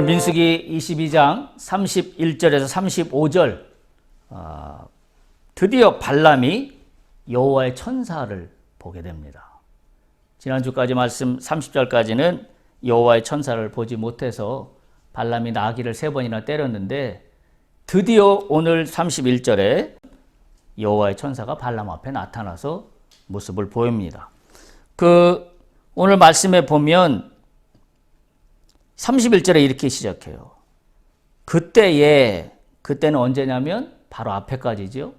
민수기 22장 31절에서 35절 드디어 발람이 여호와의 천사를 보게 됩니다. 지난주까지 말씀 30절까지는 여호와의 천사를 보지 못해서 발람이 나귀를 3번이나 때렸는데 드디어 오늘 31절에 여호와의 천사가 발람 앞에 나타나서 모습을 보입니다. 오늘 말씀에 보면 31절에 이렇게 시작해요. 그때는 언제냐면 바로 앞에까지죠.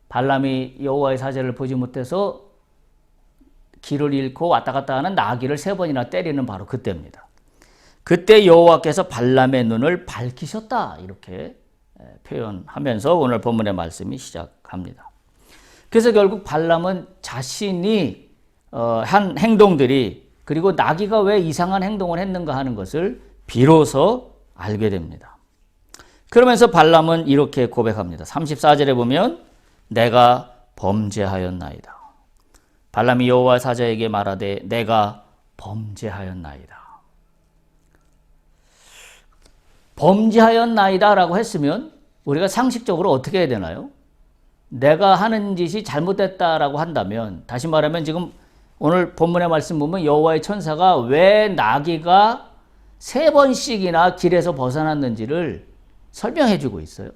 발람이 여호와의 사제를 보지 못해서 길을 잃고 왔다 갔다 하는 나귀를 3번이나 때리는 바로 그때입니다. 그때 여호와께서 발람의 눈을 밝히셨다, 이렇게 표현하면서 오늘 본문의 말씀이 시작합니다. 그래서 결국 발람은 자신이 한 행동들이, 그리고 나귀가 왜 이상한 행동을 했는가 하는 것을 비로소 알게 됩니다. 그러면서 발람은 이렇게 고백합니다. 34절에 보면 내가 범죄하였나이다. 발람이 여호와 사자에게 말하되 내가 범죄하였나이다. 범죄하였나이다 라고 했으면 우리가 상식적으로 어떻게 해야 되나요? 내가 하는 짓이 잘못됐다라고 한다면, 다시 말하면 지금 오늘 본문의 말씀 보면 여호와의 천사가 왜 나귀가 3번씩이나 길에서 벗어났는지를 설명해 주고 있어요.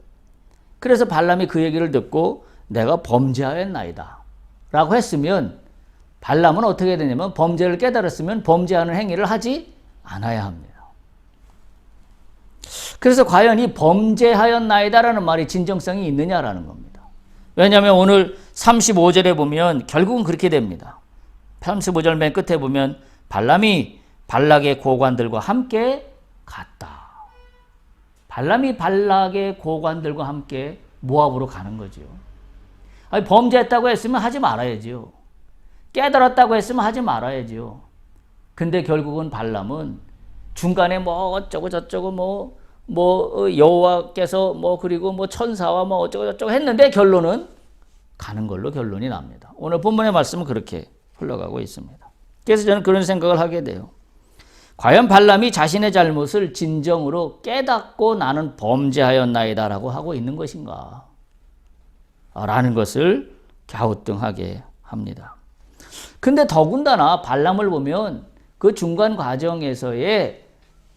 그래서 발람이 그 얘기를 듣고 내가 범죄하였나이다 라고 했으면 발람은 어떻게 해야 되냐면 범죄를 깨달았으면 범죄하는 행위를 하지 않아야 합니다. 그래서 과연 이 범죄하였나이다 라는 말이 진정성이 있느냐라는 겁니다. 왜냐하면 오늘 35절에 보면 결국은 그렇게 됩니다. 35절 맨 끝에 보면 발람이 발락의 고관들과 함께 갔다. 발람이 발락의 고관들과 함께 모압으로 가는 거죠. 아니, 범죄했다고 했으면 하지 말아야죠. 깨달았다고 했으면 하지 말아야죠. 근데 결국은 발람은 중간에 뭐 어쩌고 저쩌고 여호와께서 그리고 천사와 어쩌고 저쩌고 했는데 결론은 가는 걸로 결론이 납니다. 오늘 본문의 말씀은 그렇게 흘러가고 있습니다. 그래서 저는 그런 생각을 하게 돼요. 과연 발람이 자신의 잘못을 진정으로 깨닫고 나는 범죄하였나이다 라고 하고 있는 것인가 라는 것을 갸우뚱하게 합니다. 근데 더군다나 발람을 보면 그 중간 과정에서의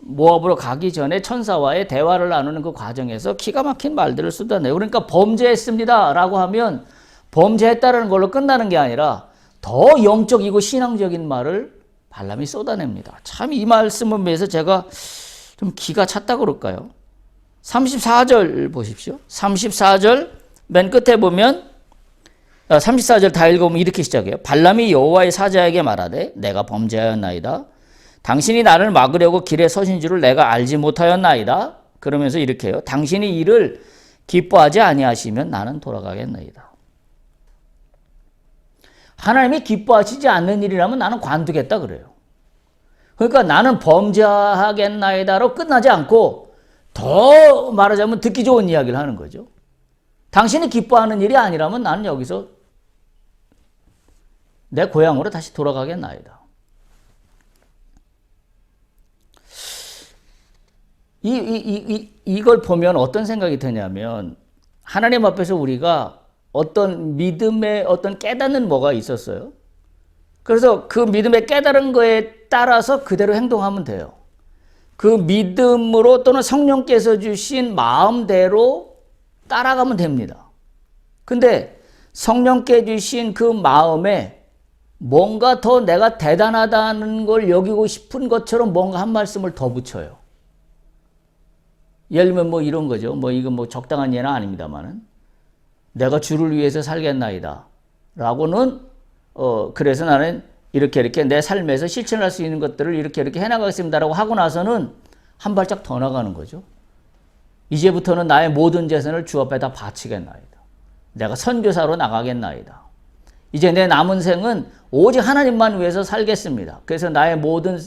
모압으로 가기 전에 천사와의 대화를 나누는 그 과정에서 기가 막힌 말들을 쏟아내요. 그러니까 범죄했습니다 라고 하면 범죄했다는 걸로 끝나는 게 아니라 더 영적이고 신앙적인 말을 발람이 쏟아냅니다. 참 이 말씀을 위해서 제가 좀 기가 찼다 그럴까요? 34절 보십시오. 34절 맨 끝에 보면 34절 다 읽어보면 이렇게 시작해요. 발람이 여호와의 사자에게 말하되 내가 범죄하였나이다. 당신이 나를 막으려고 길에 서신 줄을 내가 알지 못하였나이다. 그러면서 이렇게 해요. 당신이 이를 기뻐하지 아니하시면 나는 돌아가겠나이다. 하나님이 기뻐하시지 않는 일이라면 나는 관두겠다 그래요. 그러니까 나는 범죄하겠나이다로 끝나지 않고 더 말하자면 듣기 좋은 이야기를 하는 거죠. 당신이 기뻐하는 일이 아니라면 나는 여기서 내 고향으로 다시 돌아가겠나이다. 이걸 보면 어떤 생각이 드냐면 하나님 앞에서 우리가 어떤 믿음의 어떤 깨닫는 뭐가 있었어요. 그래서 그 믿음의 깨달은 거에 따라서 그대로 행동하면 돼요. 그 믿음으로 또는 성령께서 주신 마음대로 따라가면 됩니다. 근데 성령께 주신 그 마음에 뭔가 더 내가 대단하다는 걸 여기고 싶은 것처럼 뭔가 한 말씀을 더 붙여요. 예를 들면 이런 거죠. 이건 적당한 예는 아닙니다만은 내가 주를 위해서 살겠나이다 라고는 그래서 나는 이렇게 내 삶에서 실천할 수 있는 것들을 이렇게 해나가겠습니다 라고 하고 나서는 한 발짝 더 나가는 거죠. 이제부터는 나의 모든 재산을 주 앞에다 바치겠나이다. 내가 선교사로 나가겠나이다. 이제 내 남은 생은 오직 하나님만 위해서 살겠습니다. 그래서 나의 모든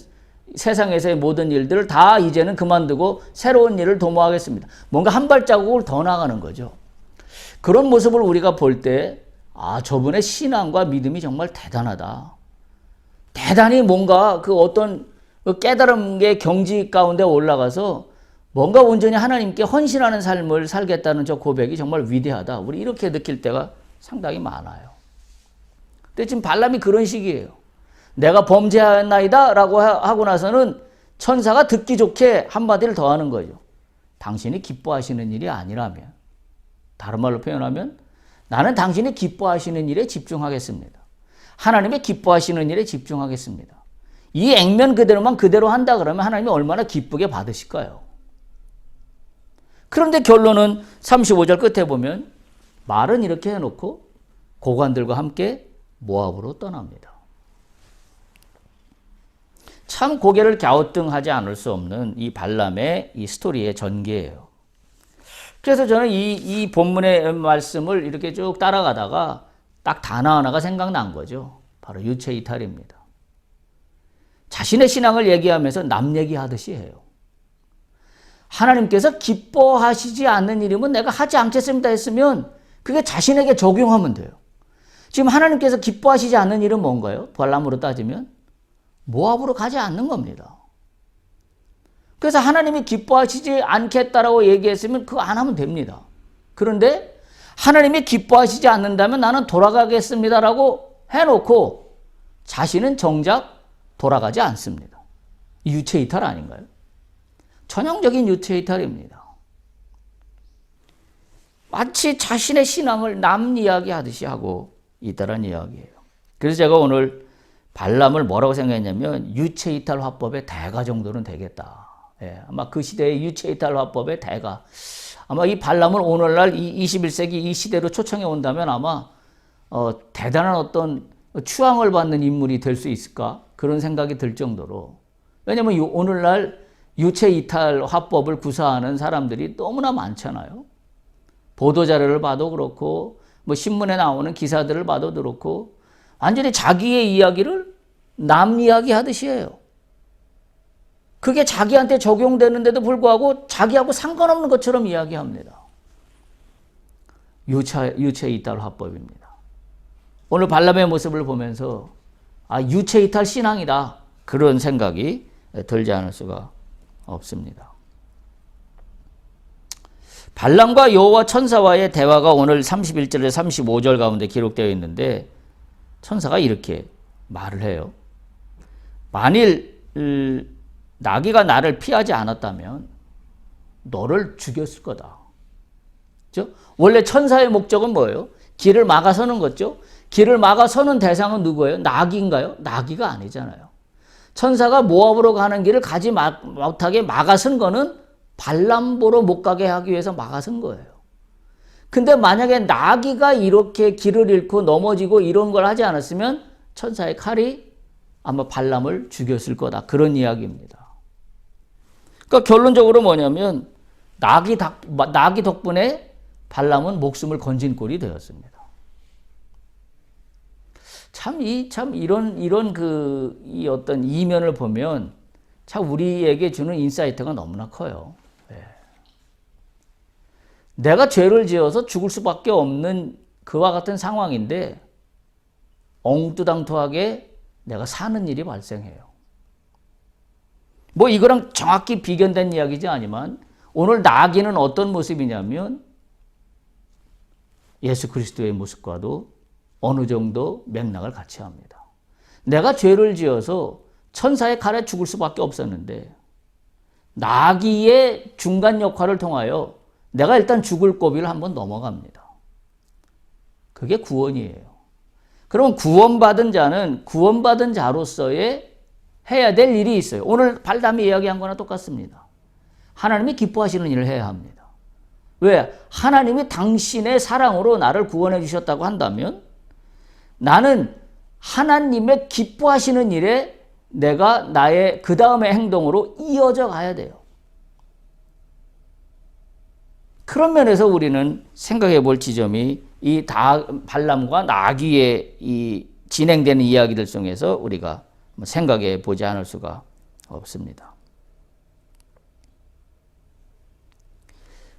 세상에서의 모든 일들을 다 이제는 그만두고 새로운 일을 도모하겠습니다. 뭔가 한 발자국을 더 나가는 거죠. 그런 모습을 우리가 볼 때 저분의 신앙과 믿음이 정말 대단하다. 대단히 뭔가 그 어떤 깨달음의 경지 가운데 올라가서 뭔가 온전히 하나님께 헌신하는 삶을 살겠다는 저 고백이 정말 위대하다. 우리 이렇게 느낄 때가 상당히 많아요. 근데 지금 발람이 그런 식이에요. 내가 범죄하였나이다 라고 하고 나서는 천사가 듣기 좋게 한마디를 더 하는 거죠. 당신이 기뻐하시는 일이 아니라면, 다른 말로 표현하면 나는 당신이 기뻐하시는 일에 집중하겠습니다. 하나님의 기뻐하시는 일에 집중하겠습니다. 이 액면 그대로만 그대로 한다 그러면 하나님이 얼마나 기쁘게 받으실까요? 그런데 결론은 35절 끝에 보면 말은 이렇게 해놓고 고관들과 함께 모압으로 떠납니다. 참 고개를 갸우뚱하지 않을 수 없는 이 발람의 이 스토리의 전개예요. 그래서 저는 이 본문의 말씀을 이렇게 쭉 따라가다가 딱 단어 하나가 생각난 거죠. 바로 유체이탈입니다. 자신의 신앙을 얘기하면서 남 얘기하듯이 해요. 하나님께서 기뻐하시지 않는 일이면 내가 하지 않겠습니다 했으면 그게 자신에게 적용하면 돼요. 지금 하나님께서 기뻐하시지 않는 일은 뭔가요? 발람으로 따지면 모압으로 가지 않는 겁니다. 그래서 하나님이 기뻐하시지 않겠다라고 얘기했으면 그거 안 하면 됩니다. 그런데 하나님이 기뻐하시지 않는다면 나는 돌아가겠습니다라고 해놓고 자신은 정작 돌아가지 않습니다. 유체이탈 아닌가요? 전형적인 유체이탈입니다. 마치 자신의 신앙을 남 이야기하듯이 하고 있다는 이야기예요. 그래서 제가 오늘 발람을 뭐라고 생각했냐면 유체이탈 화법의 대가 정도는 되겠다. 예, 아마 그 시대의 유체이탈 화법의 대가. 아마 이 발람을 오늘날 이 21세기 이 시대로 초청해 온다면 아마 대단한 어떤 추앙을 받는 인물이 될 수 있을까? 그런 생각이 들 정도로. 왜냐하면 오늘날 유체이탈 화법을 구사하는 사람들이 너무나 많잖아요. 보도자료를 봐도 그렇고 뭐 신문에 나오는 기사들을 봐도 그렇고 완전히 자기의 이야기를 남 이야기 하듯이 해요. 그게 자기한테 적용되는데도 불구하고 자기하고 상관없는 것처럼 이야기합니다. 유체이탈 화법입니다. 오늘 발람의 모습을 보면서 유체이탈 신앙이다. 그런 생각이 들지 않을 수가 없습니다. 발람과 여호와 천사와의 대화가 오늘 31절에 35절 가운데 기록되어 있는데 천사가 이렇게 말을 해요. 만일 나귀가 나를 피하지 않았다면 너를 죽였을 거다. 그렇죠? 원래 천사의 목적은 뭐예요? 길을 막아서는 거죠. 길을 막아서는 대상은 누구예요? 나귀인가요? 나귀가 아니잖아요. 천사가 모압으로 가는 길을 가지 못하게 막아선 거는 발람보로 못 가게 하기 위해서 막아선 거예요. 근데 만약에 나귀가 이렇게 길을 잃고 넘어지고 이런 걸 하지 않았으면 천사의 칼이 아마 발람을 죽였을 거다. 그런 이야기입니다. 그러니까 결론적으로 뭐냐면 나귀 덕분에 발람은 목숨을 건진 꼴이 되었습니다. 참 이런 이 어떤 이면을 보면 참 우리에게 주는 인사이트가 너무나 커요. 네. 내가 죄를 지어서 죽을 수밖에 없는 그와 같은 상황인데 엉뚱당통하게 내가 사는 일이 발생해요. 뭐 이거랑 정확히 비견된 이야기지 아니지만 오늘 나귀는 어떤 모습이냐면 예수 그리스도의 모습과도 어느 정도 맥락을 같이 합니다. 내가 죄를 지어서 천사의 칼에 죽을 수밖에 없었는데 나귀의 중간 역할을 통하여 내가 일단 죽을 고비를 한번 넘어갑니다. 그게 구원이에요. 그럼 구원받은 자는 구원받은 자로서의 해야 될 일이 있어요. 오늘 발람이 이야기한 거나 똑같습니다. 하나님이 기뻐하시는 일을 해야 합니다. 왜? 하나님이 당신의 사랑으로 나를 구원해 주셨다고 한다면 나는 하나님의 기뻐하시는 일에 내가 나의 그 다음의 행동으로 이어져 가야 돼요. 그런 면에서 우리는 생각해 볼 지점이 이 발람과 나귀의 이 진행되는 이야기들 중에서 우리가 생각해 보지 않을 수가 없습니다.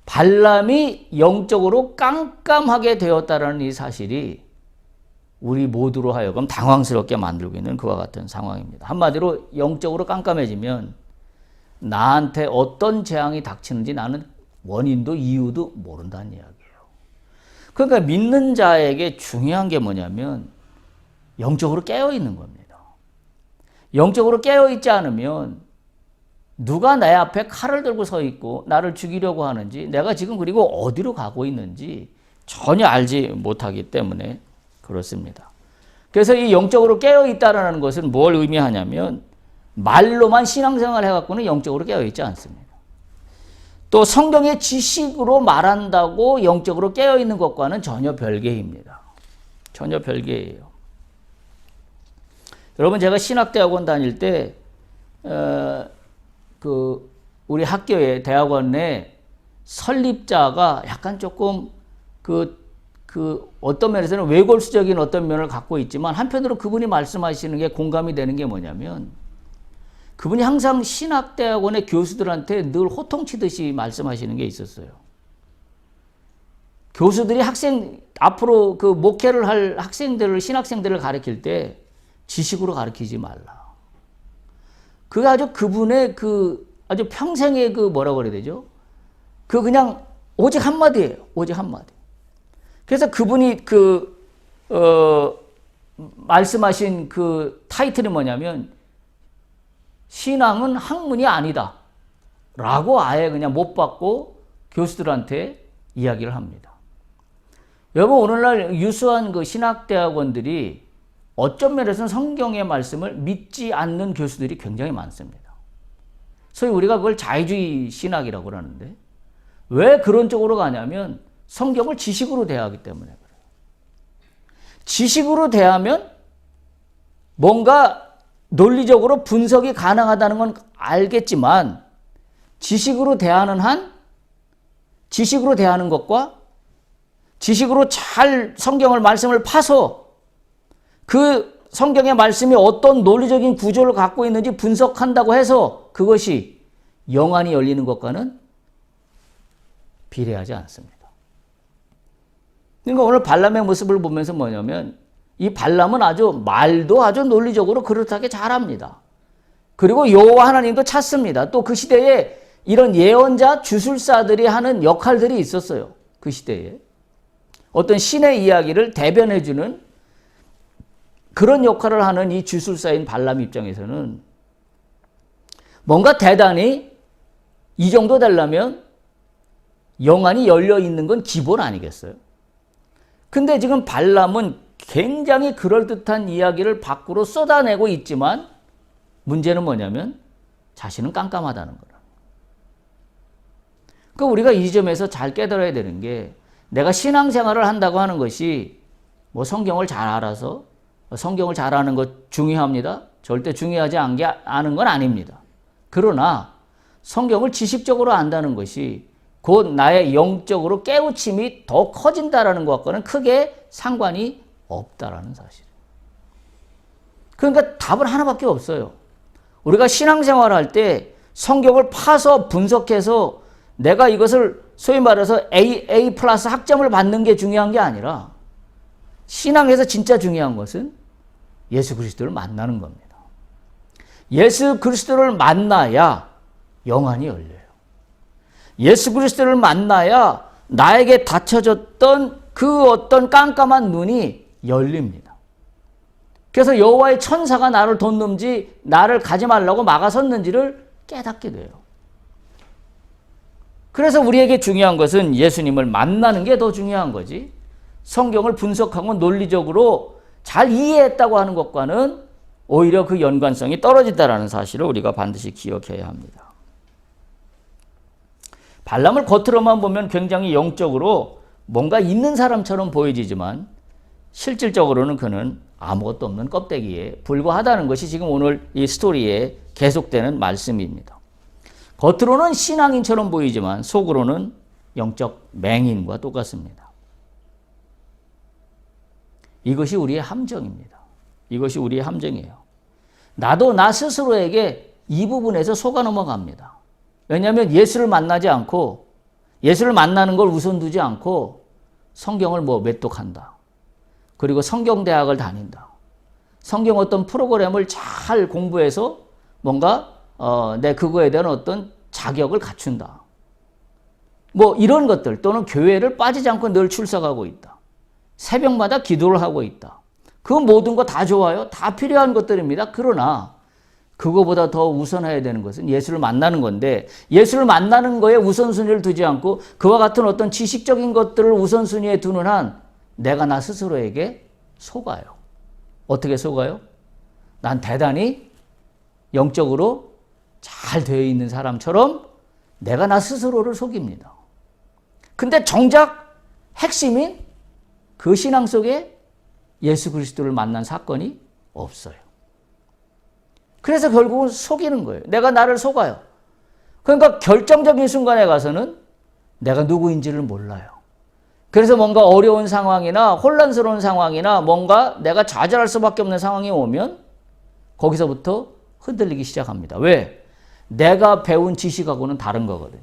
발람이 영적으로 깜깜하게 되었다는 이 사실이 우리 모두로 하여금 당황스럽게 만들고 있는 그와 같은 상황입니다. 한마디로 영적으로 깜깜해지면 나한테 어떤 재앙이 닥치는지 나는 원인도 이유도 모른다는 이야기예요. 그러니까 믿는 자에게 중요한 게 뭐냐면 영적으로 깨어있는 겁니다. 영적으로 깨어있지 않으면 누가 내 앞에 칼을 들고 서 있고 나를 죽이려고 하는지, 내가 지금 그리고 어디로 가고 있는지 전혀 알지 못하기 때문에 그렇습니다. 그래서 이 영적으로 깨어있다라는 것은 뭘 의미하냐면 말로만 신앙생활을 해갖고는 영적으로 깨어있지 않습니다. 또 성경의 지식으로 말한다고 영적으로 깨어있는 것과는 전혀 별개입니다. 전혀 별개예요. 여러분, 제가 신학대학원 다닐 때 우리 학교에, 대학원 내 설립자가 약간 조금 어떤 면에서는 외골수적인 어떤 면을 갖고 있지만, 한편으로 그분이 말씀하시는 게 공감이 되는 게 뭐냐면, 그분이 항상 신학대학원의 교수들한테 늘 호통치듯이 말씀하시는 게 있었어요. 교수들이 앞으로 목회를 할 학생들을, 신학생들을 가르칠 때 지식으로 가르치지 말라. 그게 아주 그분의 아주 평생의 뭐라고 그래야 되죠? 그냥 오직 한마디예요. 오직 한마디. 그래서 그분이 말씀하신 타이틀이 뭐냐면, 신앙은 학문이 아니다 라고 아예 그냥 못 받고 교수들한테 이야기를 합니다. 여러분, 오늘날 유수한 신학대학원들이 어떤 면에서는 성경의 말씀을 믿지 않는 교수들이 굉장히 많습니다. 소위 우리가 그걸 자유주의 신학이라고 그러는데, 왜 그런 쪽으로 가냐면 성경을 지식으로 대하기 때문에 그래요. 지식으로 대하면 뭔가 논리적으로 분석이 가능하다는 건 알겠지만, 지식으로 대하는 것과 지식으로 잘 성경을 말씀을 파서 그 성경의 말씀이 어떤 논리적인 구조를 갖고 있는지 분석한다고 해서 그것이 영안이 열리는 것과는 비례하지 않습니다. 그러니까 오늘 발람의 모습을 보면서 뭐냐면, 이 발람은 말도 아주 논리적으로 그럴듯하게 잘합니다. 그리고 여호와 하나님도 찾습니다. 또 그 시대에 이런 예언자, 주술사들이 하는 역할들이 있었어요. 그 시대에. 어떤 신의 이야기를 대변해주는 그런 역할을 하는 이 주술사인 발람 입장에서는 뭔가 대단히 이 정도 되려면 영안이 열려 있는 건 기본 아니겠어요? 근데 지금 발람은 굉장히 그럴듯한 이야기를 밖으로 쏟아내고 있지만, 문제는 뭐냐면 자신은 깜깜하다는 거라. 그러니까 우리가 이 점에서 잘 깨달아야 되는 게, 내가 신앙생활을 한다고 하는 것이 성경을 잘 알아서, 성경을 잘 아는 것 중요합니다. 절대 중요하지 않은 건 아닙니다. 그러나 성경을 지식적으로 안다는 것이 곧 나의 영적으로 깨우침이 더 커진다라는 것과는 크게 상관이 없다라는 사실. 그러니까 답은 하나밖에 없어요. 우리가 신앙생활을 할 때 성경을 파서 분석해서 내가 이것을 소위 말해서 A 플러스 학점을 받는 게 중요한 게 아니라, 신앙에서 진짜 중요한 것은 예수 그리스도를 만나는 겁니다. 예수 그리스도를 만나야 영안이 열려요. 예수 그리스도를 만나야 나에게 닫혀졌던 그 어떤 깜깜한 눈이 열립니다. 그래서 여호와의 천사가 나를 뒀는지 나를 가지 말라고 막아섰는지를 깨닫게 돼요. 그래서 우리에게 중요한 것은 예수님을 만나는 게 더 중요한 거지, 성경을 분석하고 논리적으로 잘 이해했다고 하는 것과는 오히려 그 연관성이 떨어진다는 사실을 우리가 반드시 기억해야 합니다. 발람을 겉으로만 보면 굉장히 영적으로 뭔가 있는 사람처럼 보여지지만, 실질적으로는 그는 아무것도 없는 껍데기에 불과하다는 것이 지금 오늘 이 스토리에 계속되는 말씀입니다. 겉으로는 신앙인처럼 보이지만 속으로는 영적 맹인과 똑같습니다. 이것이 우리의 함정입니다. 이것이 우리의 함정이에요. 나도 나 스스로에게 이 부분에서 속아 넘어갑니다. 왜냐하면 예수를 만나지 않고, 예수를 만나는 걸 우선 두지 않고 성경을 외독한다. 그리고 성경대학을 다닌다. 성경 어떤 프로그램을 잘 공부해서 뭔가 내 그거에 대한 어떤 자격을 갖춘다. 뭐 이런 것들 또는 교회를 빠지지 않고 늘 출석하고 있다. 새벽마다 기도를 하고 있다. 그 모든 거 다 좋아요. 다 필요한 것들입니다. 그러나 그거보다 더 우선해야 되는 것은 예수를 만나는 건데 예수를 만나는 거에 우선순위를 두지 않고 그와 같은 어떤 지식적인 것들을 우선순위에 두는 한 내가 나 스스로에게 속아요. 어떻게 속아요? 난 대단히 영적으로 잘 되어 있는 사람처럼 내가 나 스스로를 속입니다. 근데 정작 핵심인 그 신앙 속에 예수 그리스도를 만난 사건이 없어요. 그래서 결국은 속이는 거예요. 내가 나를 속아요. 그러니까 결정적인 순간에 가서는 내가 누구인지를 몰라요. 그래서 뭔가 어려운 상황이나 혼란스러운 상황이나 뭔가 내가 좌절할 수밖에 없는 상황이 오면 거기서부터 흔들리기 시작합니다. 왜? 내가 배운 지식하고는 다른 거거든요.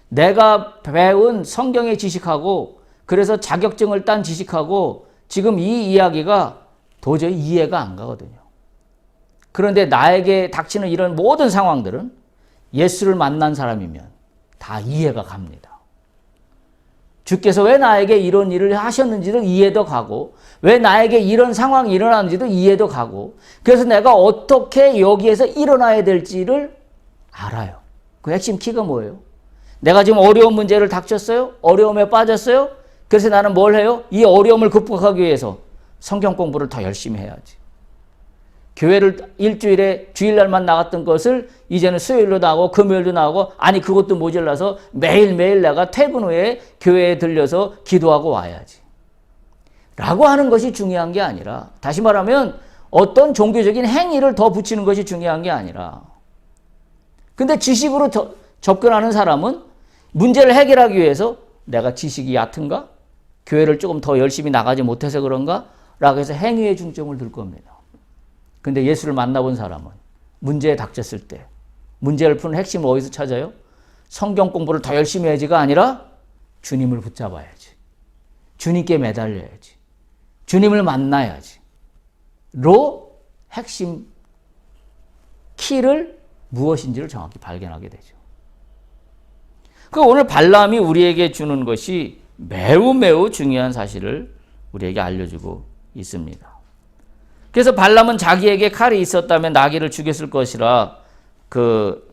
내가 배운 성경의 지식하고 그래서 자격증을 딴 지식하고 지금 이 이야기가 도저히 이해가 안 가거든요. 그런데 나에게 닥치는 이런 모든 상황들은 예수를 만난 사람이면 다 이해가 갑니다. 주께서 왜 나에게 이런 일을 하셨는지도 이해도 가고 왜 나에게 이런 상황이 일어나는지도 이해도 가고 그래서 내가 어떻게 여기에서 일어나야 될지를 알아요. 그 핵심 키가 뭐예요? 내가 지금 어려운 문제를 닥쳤어요? 어려움에 빠졌어요? 그래서 나는 뭘 해요? 이 어려움을 극복하기 위해서 성경 공부를 더 열심히 해야지. 교회를 일주일에 주일날만 나갔던 것을 이제는 수요일로 나가고 금요일도 나가고 아니 그것도 모자라서 매일매일 내가 퇴근 후에 교회에 들려서 기도하고 와야지. 라고 하는 것이 중요한 게 아니라 다시 말하면 어떤 종교적인 행위를 더 붙이는 것이 중요한 게 아니라 근데 지식으로 접근하는 사람은 문제를 해결하기 위해서 내가 지식이 얕은가? 교회를 조금 더 열심히 나가지 못해서 그런가? 라고 해서 행위에 중점을 둘 겁니다. 근데 예수를 만나본 사람은 문제에 닥쳤을 때 문제를 푸는 핵심을 어디서 찾아요? 성경 공부를 더 열심히 해야지가 아니라 주님을 붙잡아야지. 주님께 매달려야지. 주님을 만나야지. 로 핵심 키를 무엇인지를 정확히 발견하게 되죠. 그 오늘 발람이 우리에게 주는 것이 매우 중요한 사실을 우리에게 알려주고 있습니다. 그래서 발람은 자기에게 칼이 있었다면 나귀를 죽였을 것이라 그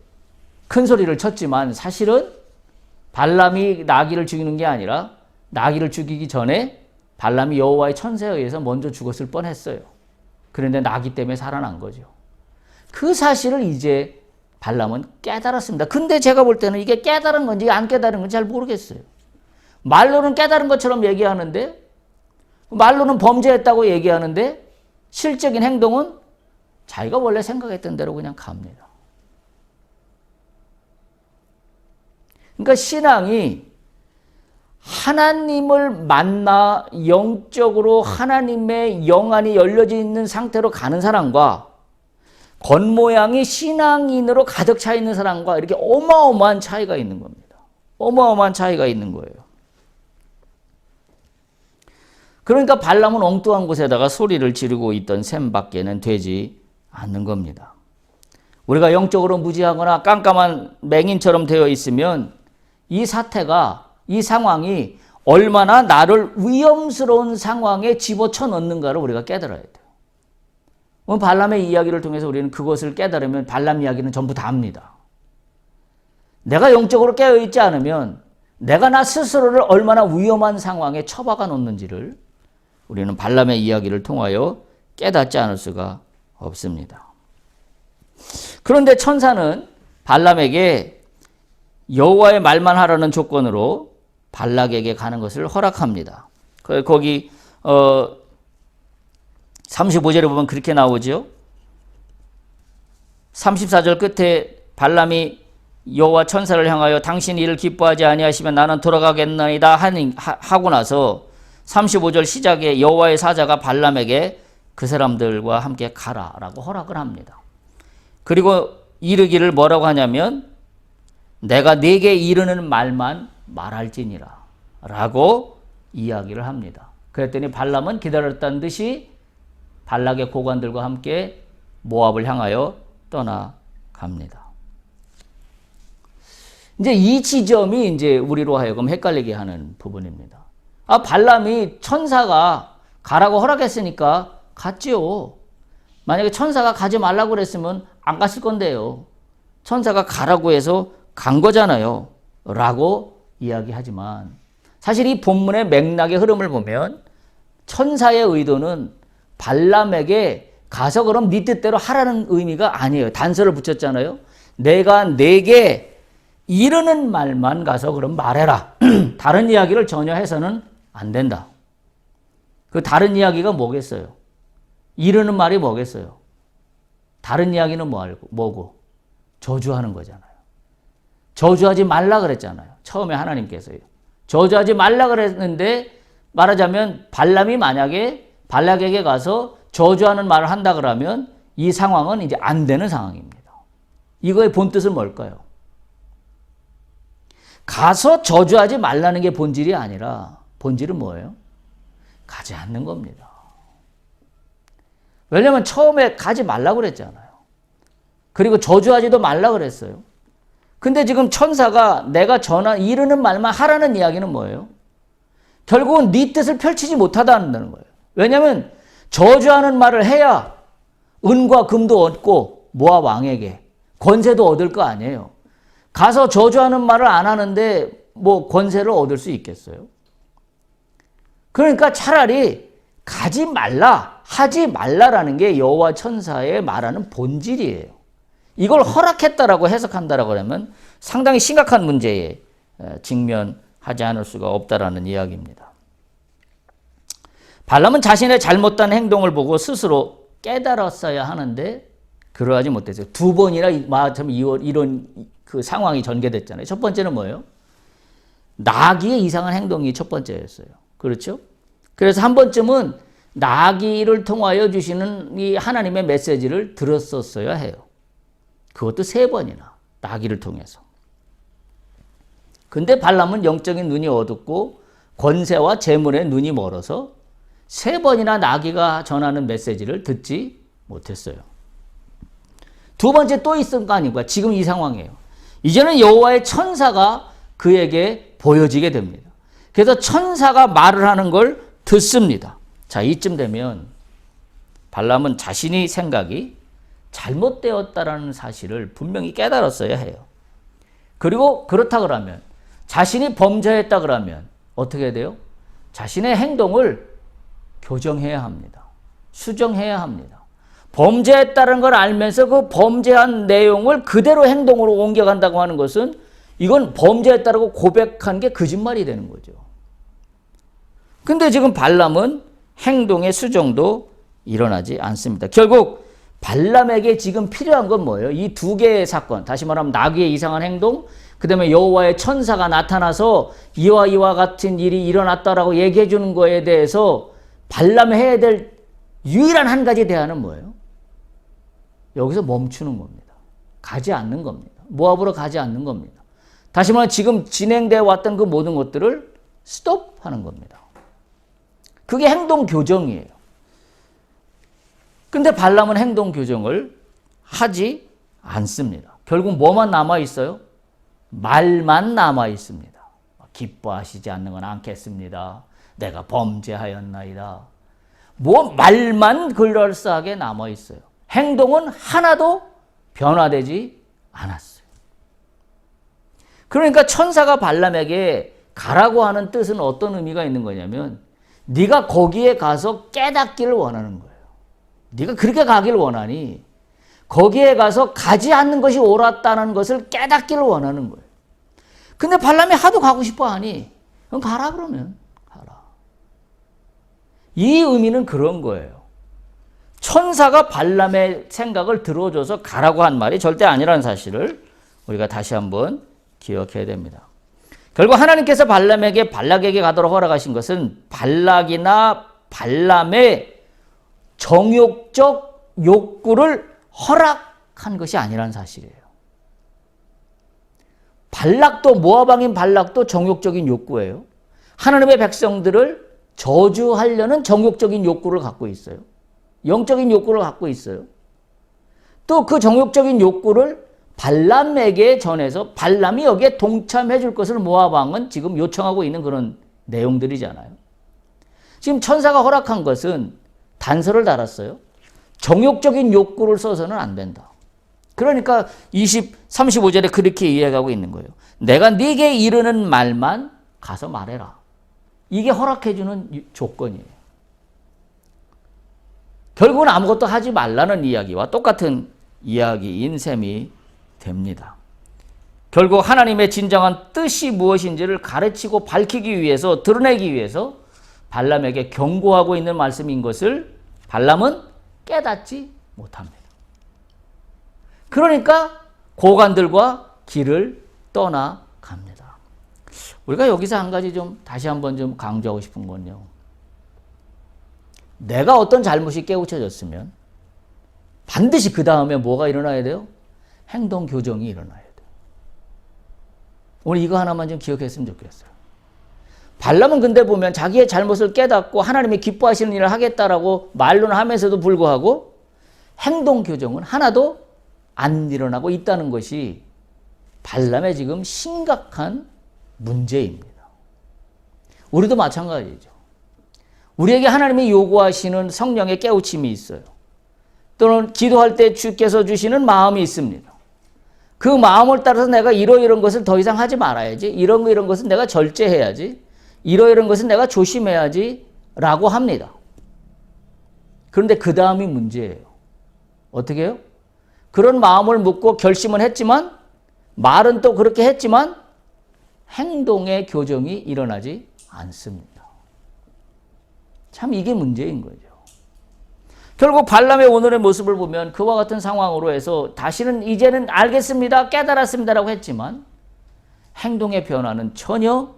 큰 소리를 쳤지만 사실은 발람이 나귀를 죽이는 게 아니라 나귀를 죽이기 전에 발람이 여호와의 천사에 의해서 먼저 죽었을 뻔했어요. 그런데 나귀 때문에 살아난 거죠. 그 사실을 이제 발람은 깨달았습니다. 근데 제가 볼 때는 이게 깨달은 건지 안 깨달은 건지 잘 모르겠어요. 말로는 깨달은 것처럼 얘기하는데 말로는 범죄했다고 얘기하는데 실적인 행동은 자기가 원래 생각했던 대로 그냥 갑니다. 그러니까 신앙이 하나님을 만나 영적으로 하나님의 영안이 열려져 있는 상태로 가는 사람과 겉모양이 신앙인으로 가득 차 있는 사람과 이렇게 어마어마한 차이가 있는 겁니다. 어마어마한 차이가 있는 거예요. 그러니까 발람은 엉뚱한 곳에다가 소리를 지르고 있던 셈밖에는 되지 않는 겁니다. 우리가 영적으로 무지하거나 깜깜한 맹인처럼 되어 있으면 이 사태가 이 상황이 얼마나 나를 위험스러운 상황에 집어쳐 넣는가를 우리가 깨달아야 돼요. 발람의 이야기를 통해서 우리는 그것을 깨달으면 발람 이야기는 전부 다 합니다. 내가 영적으로 깨어있지 않으면 내가 나 스스로를 얼마나 위험한 상황에 처박아 놓는지를 우리는 발람의 이야기를 통하여 깨닫지 않을 수가 없습니다. 그런데 천사는 발람에게 여호와의 말만 하라는 조건으로 발락에게 가는 것을 허락합니다. 거기 35절에 보면 그렇게 나오죠. 34절 끝에 발람이 여호와 천사를 향하여 당신이 이를 기뻐하지 아니하시면 나는 돌아가겠나이다 하고 나서 35절 시작에 여호와의 사자가 발람에게 그 사람들과 함께 가라라고 허락을 합니다. 그리고 이르기를 뭐라고 하냐면 내가 네게 이르는 말만 말할지니라 라고 이야기를 합니다. 그랬더니 발람은 기다렸다는 듯이 발락의 고관들과 함께 모압을 향하여 떠나 갑니다. 이제 이 지점이 이제 우리로 하여금 헷갈리게 하는 부분입니다. 발람이 천사가 가라고 허락했으니까 갔지요. 만약에 천사가 가지 말라고 그랬으면 안 갔을 건데요. 천사가 가라고 해서 간 거잖아요. 라고 이야기하지만 사실 이 본문의 맥락의 흐름을 보면 천사의 의도는 발람에게 가서 그럼 네 뜻대로 하라는 의미가 아니에요. 단서를 붙였잖아요. 내가 네게 이르는 말만 가서 그럼 말해라. 다른 이야기를 전혀 해서는 안 된다. 그 다른 이야기가 뭐겠어요? 이르는 말이 뭐겠어요? 다른 이야기는 뭐고? 저주하는 거잖아요. 저주하지 말라 그랬잖아요. 처음에 하나님께서요. 저주하지 말라 그랬는데 말하자면 발람이 만약에 발락에게 가서 저주하는 말을 한다 그러면 이 상황은 이제 안 되는 상황입니다. 이거의 본뜻은 뭘까요? 가서 저주하지 말라는 게 본질이 아니라 본질은 뭐예요? 가지 않는 겁니다. 왜냐하면 처음에 가지 말라고 그랬잖아요. 그리고 저주하지도 말라고 그랬어요. 근데 지금 천사가 내가 이르는 말만 하라는 이야기는 뭐예요? 결국은 네 뜻을 펼치지 못하다는 거예요. 왜냐하면 저주하는 말을 해야 은과 금도 얻고 모압 왕에게 권세도 얻을 거 아니에요. 가서 저주하는 말을 안 하는데 뭐 권세를 얻을 수 있겠어요? 그러니까 차라리 가지 말라, 하지 말라라는 게 여호와 천사의 말하는 본질이에요. 이걸 허락했다라고 해석한다라고 하면 상당히 심각한 문제에 직면하지 않을 수가 없다라는 이야기입니다. 발람은 자신의 잘못된 행동을 보고 스스로 깨달았어야 하는데 그러하지 못했어요. 두 번이나 이런 그 상황이 전개됐잖아요. 첫 번째는 뭐예요? 나귀의 이상한 행동이 첫 번째였어요. 그렇죠? 그래서 한 번쯤은 나귀를 통하여 주시는 이 하나님의 메시지를 들었었어야 해요. 그것도 3번이나 나귀를 통해서. 근데 발람은 영적인 눈이 어둡고 권세와 재물에 눈이 멀어서 3번이나 나귀가 전하는 메시지를 듣지 못했어요. 두 번째 또 있은 거 아닌가? 지금 이 상황이에요. 이제는 여호와의 천사가 그에게 보여지게 됩니다. 그래서 천사가 말을 하는 걸 듣습니다. 자, 이쯤 되면 발람은 자신의 생각이 잘못되었다라는 사실을 분명히 깨달았어야 해요. 그리고 그렇다 그러면 자신이 범죄했다 그러면 어떻게 돼요? 자신의 행동을 교정해야 합니다. 수정해야 합니다. 범죄했다는 걸 알면서 그 범죄한 내용을 그대로 행동으로 옮겨간다고 하는 것은 이건 범죄했다고 고백한 게 거짓말이 되는 거죠. 근데 지금 발람은 행동의 수정도 일어나지 않습니다. 결국 발람에게 지금 필요한 건 뭐예요? 이 두 개의 사건, 다시 말하면 나귀의 이상한 행동, 그 다음에 여호와의 천사가 나타나서 이와 같은 일이 일어났다라고 얘기해 주는 거에 대해서 발람이 해야 될 유일한 한 가지 대안은 뭐예요? 여기서 멈추는 겁니다. 가지 않는 겁니다. 모압으로 가지 않는 겁니다. 다시 말하면 지금 진행되어 왔던 그 모든 것들을 스톱하는 겁니다. 그게 행동 교정이에요. 근데 발람은 행동 교정을 하지 않습니다. 결국 뭐만 남아 있어요? 말만 남아 있습니다. 기뻐하시지 않는 건 않겠습니다. 내가 범죄하였나이다. 말만 그럴싸하게 남아 있어요. 행동은 하나도 변화되지 않았어요. 그러니까 천사가 발람에게 가라고 하는 뜻은 어떤 의미가 있는 거냐면 네가 거기에 가서 깨닫기를 원하는 거예요. 네가 그렇게 가기를 원하니 거기에 가서 가지 않는 것이 옳았다는 것을 깨닫기를 원하는 거예요. 근데 발람이 하도 가고 싶어 하니 그럼 가라 그러면 가라. 이 의미는 그런 거예요. 천사가 발람의 생각을 들어줘서 가라고 한 말이 절대 아니라는 사실을 우리가 다시 한번 기억해야 됩니다. 결국 하나님께서 발락에게 가도록 허락하신 것은 발락이나 발람의 정욕적 욕구를 허락한 것이 아니라는 사실이에요. 발락도 모압 왕인 발락도 정욕적인 욕구예요. 하나님의 백성들을 저주하려는 정욕적인 욕구를 갖고 있어요. 영적인 욕구를 갖고 있어요. 또 그 정욕적인 욕구를 발람에게 전해서 발람이 여기에 동참해 줄 것을 모압 왕은 지금 요청하고 있는 그런 내용들이잖아요. 지금 천사가 허락한 것은 단서를 달았어요. 정욕적인 욕구를 써서는 안 된다. 그러니까 35절에 그렇게 이해하고 있는 거예요. 내가 네게 이르는 말만 가서 말해라. 이게 허락해 주는 조건이에요. 결국은 아무것도 하지 말라는 이야기와 똑같은 이야기인 셈이 됩니다. 결국 하나님의 진정한 뜻이 무엇인지를 가르치고 밝히기 위해서, 드러내기 위해서 발람에게 경고하고 있는 말씀인 것을 발람은 깨닫지 못합니다. 그러니까 고관들과 길을 떠나갑니다. 우리가 여기서 한 가지 좀 다시 한번 좀 강조하고 싶은 건요. 내가 어떤 잘못이 깨우쳐졌으면 반드시 그 다음에 뭐가 일어나야 돼요? 행동 교정이 일어나야 돼요. 오늘 이거 하나만 좀 기억했으면 좋겠어요. 발람은 근데 보면 자기의 잘못을 깨닫고 하나님이 기뻐하시는 일을 하겠다라고 말로는 하면서도 불구하고 행동 교정은 하나도 안 일어나고 있다는 것이 발람의 지금 심각한 문제입니다. 우리도 마찬가지죠. 우리에게 하나님이 요구하시는 성령의 깨우침이 있어요. 또는 기도할 때 주께서 주시는 마음이 있습니다. 그 마음을 따라서 내가 이런 것을 더 이상 하지 말아야지. 이런 것은 내가 절제해야지. 이런 것은 내가 조심해야지 라고 합니다. 그런데 그 다음이 문제예요. 어떻게 해요? 그런 마음을 묻고 결심은 했지만 말은 또 그렇게 했지만 행동의 교정이 일어나지 않습니다. 참 이게 문제인 거죠. 결국 발람의 오늘의 모습을 보면 그와 같은 상황으로 해서 다시는 이제는 알겠습니다, 깨달았습니다라고 했지만 행동의 변화는 전혀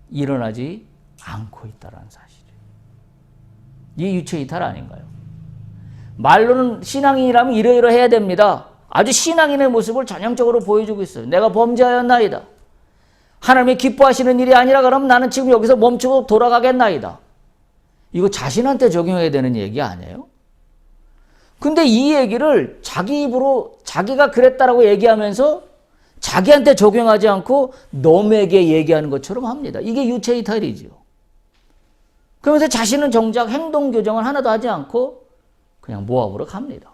일어나지 않고 있다는 사실이에요. 이게 유체이탈 아닌가요? 말로는 신앙인이라면 이러이러해야 됩니다. 아주 신앙인의 모습을 전형적으로 보여주고 있어요. 내가 범죄하였나이다. 하나님이 기뻐하시는 일이 아니라 그러면 나는 지금 여기서 멈추고 돌아가겠나이다. 이거 자신한테 적용해야 되는 얘기 아니에요? 근데 이 얘기를 자기 입으로 자기가 그랬다라고 얘기하면서 자기한테 적용하지 않고 남에게 얘기하는 것처럼 합니다. 이게 유체이탈이지요. 그러면서 자신은 정작 행동 교정을 하나도 하지 않고 그냥 모압으로 갑니다.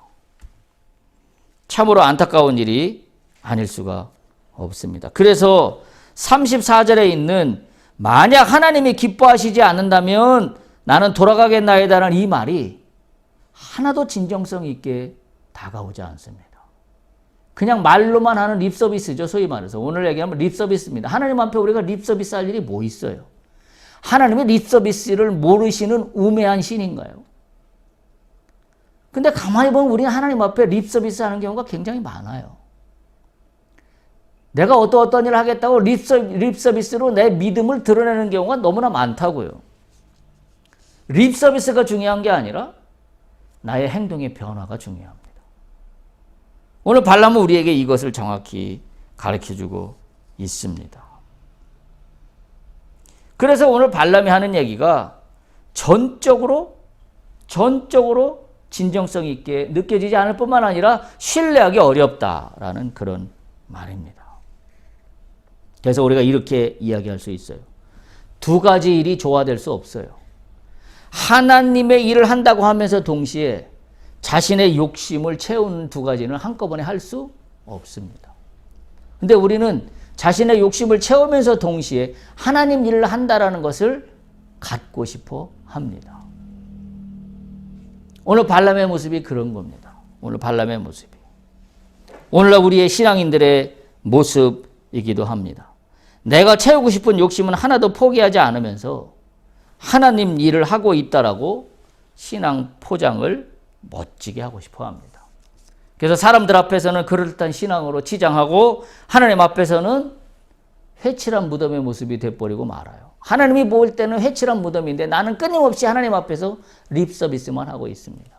참으로 안타까운 일이 아닐 수가 없습니다. 그래서 34절에 있는 만약 하나님이 기뻐하시지 않는다면 나는 돌아가겠나이다라는 이 말이 하나도 진정성 있게 다가오지 않습니다. 그냥 말로만 하는 립서비스죠. 소위 말해서. 오늘 얘기하면 립서비스입니다. 하나님 앞에 우리가 립서비스 할 일이 뭐 있어요? 하나님의 립서비스를 모르시는 우매한 신인가요? 근데 가만히 보면 우리는 하나님 앞에 립서비스 하는 경우가 굉장히 많아요. 내가 어떤 일을 하겠다고 립서비스로 내 믿음을 드러내는 경우가 너무나 많다고요. 립서비스가 중요한 게 아니라 나의 행동의 변화가 중요합니다. 오늘 발람은 우리에게 이것을 정확히 가르쳐주고 있습니다. 그래서 오늘 발람이 하는 얘기가 전적으로 진정성 있게 느껴지지 않을 뿐만 아니라 신뢰하기 어렵다라는 그런 말입니다. 그래서 우리가 이렇게 이야기할 수 있어요. 두 가지 일이 조화될 수 없어요. 하나님의 일을 한다고 하면서 동시에 자신의 욕심을 채우는 두 가지는 한꺼번에 할 수 없습니다. 근데 우리는 자신의 욕심을 채우면서 동시에 하나님 일을 한다라는 것을 갖고 싶어 합니다. 오늘 발람의 모습이 그런 겁니다. 오늘 발람의 모습이. 오늘날 우리의 신앙인들의 모습이기도 합니다. 내가 채우고 싶은 욕심은 하나도 포기하지 않으면서 하나님 일을 하고 있다라고 신앙 포장을 멋지게 하고 싶어 합니다. 그래서 사람들 앞에서는 그럴듯한 신앙으로 치장하고 하나님 앞에서는 회칠한 무덤의 모습이 돼버리고 말아요. 하나님이 볼 때는 회칠한 무덤인데 나는 끊임없이 하나님 앞에서 립서비스만 하고 있습니다.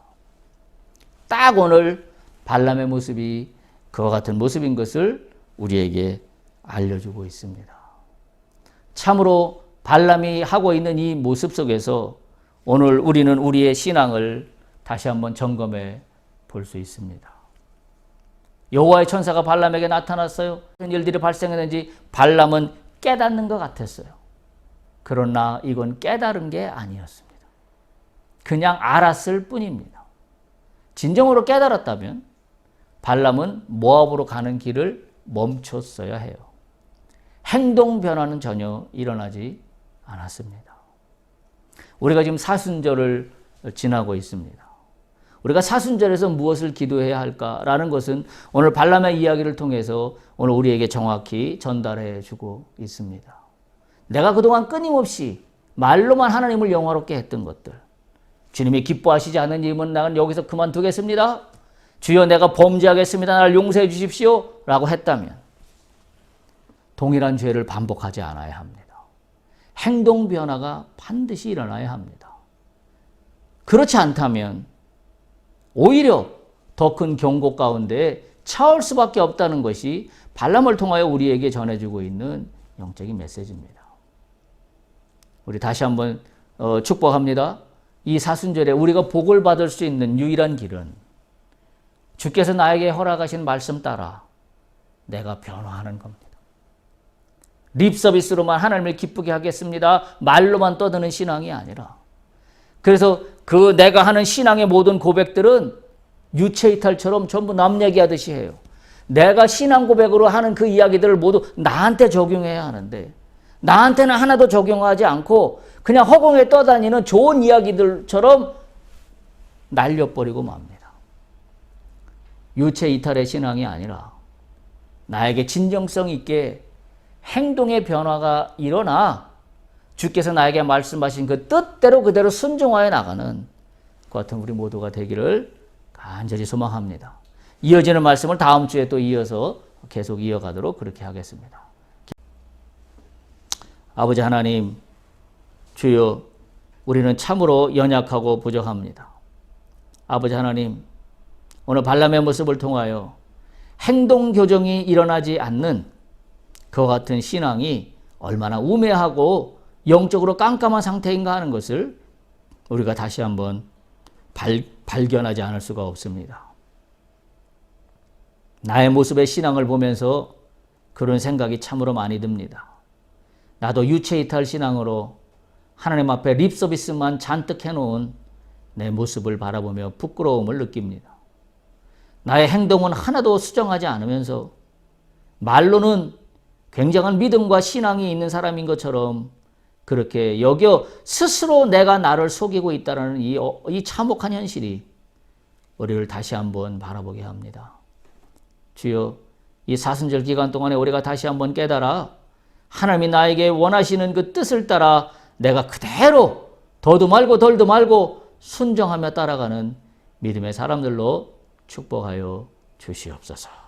딱 오늘 발람의 모습이 그와 같은 모습인 것을 우리에게 알려주고 있습니다. 참으로 발람이 하고 있는 이 모습 속에서 오늘 우리는 우리의 신앙을 다시 한번 점검해 볼 수 있습니다. 여호와의 천사가 발람에게 나타났어요. 어떤 일들이 발생했는지 발람은 깨닫는 것 같았어요. 그러나 이건 깨달은 게 아니었습니다. 그냥 알았을 뿐입니다. 진정으로 깨달았다면 발람은 모압으로 가는 길을 멈췄어야 해요. 행동 변화는 전혀 일어나지 않았습니다. 우리가 지금 사순절을 지나고 있습니다. 우리가 사순절에서 무엇을 기도해야 할까라는 것은 오늘 발람의 이야기를 통해서 오늘 우리에게 정확히 전달해 주고 있습니다. 내가 그동안 끊임없이 말로만 하나님을 영화롭게 했던 것들, 주님이 기뻐하시지 않는 일은 나는 여기서 그만두겠습니다. 주여 내가 범죄하겠습니다. 나를 용서해 주십시오. 라고 했다면 동일한 죄를 반복하지 않아야 합니다. 행동 변화가 반드시 일어나야 합니다. 그렇지 않다면 오히려 더 큰 경고 가운데 처할 수밖에 없다는 것이 발람을 통하여 우리에게 전해주고 있는 영적인 메시지입니다. 우리 다시 한번 축복합니다. 이 사순절에 우리가 복을 받을 수 있는 유일한 길은 주께서 나에게 허락하신 말씀 따라 내가 변화하는 겁니다. 립 서비스로만 하나님을 기쁘게 하겠습니다. 말로만 떠드는 신앙이 아니라, 그래서 그 내가 하는 신앙의 모든 고백들은 유체이탈처럼 전부 남 얘기하듯이 해요. 내가 신앙 고백으로 하는 그 이야기들을 모두 나한테 적용해야 하는데 나한테는 하나도 적용하지 않고 그냥 허공에 떠다니는 좋은 이야기들처럼 날려버리고 맙니다. 유체이탈의 신앙이 아니라 나에게 진정성 있게 행동의 변화가 일어나 주께서 나에게 말씀하신 그 뜻대로 그대로 순종하여 나가는 그 같은 우리 모두가 되기를 간절히 소망합니다. 이어지는 말씀을 다음 주에 또 이어서 계속 이어가도록 그렇게 하겠습니다. 아버지 하나님, 주여, 우리는 참으로 연약하고 부족합니다. 아버지 하나님, 오늘 발람의 모습을 통하여 행동 교정이 일어나지 않는 그와 같은 신앙이 얼마나 우매하고 영적으로 깜깜한 상태인가 하는 것을 우리가 다시 한번 발견하지 않을 수가 없습니다. 나의 모습의 신앙을 보면서 그런 생각이 참으로 많이 듭니다. 나도 유체이탈 신앙으로 하나님 앞에 립서비스만 잔뜩 해놓은 내 모습을 바라보며 부끄러움을 느낍니다. 나의 행동은 하나도 수정하지 않으면서 말로는 굉장한 믿음과 신앙이 있는 사람인 것처럼 그렇게 여겨 스스로 내가 나를 속이고 있다는 이 참혹한 현실이 우리를 다시 한번 바라보게 합니다. 주여, 이 사순절 기간 동안에 우리가 다시 한번 깨달아 하나님이 나에게 원하시는 그 뜻을 따라 내가 그대로 더도 말고 덜도 말고 순종하며 따라가는 믿음의 사람들로 축복하여 주시옵소서.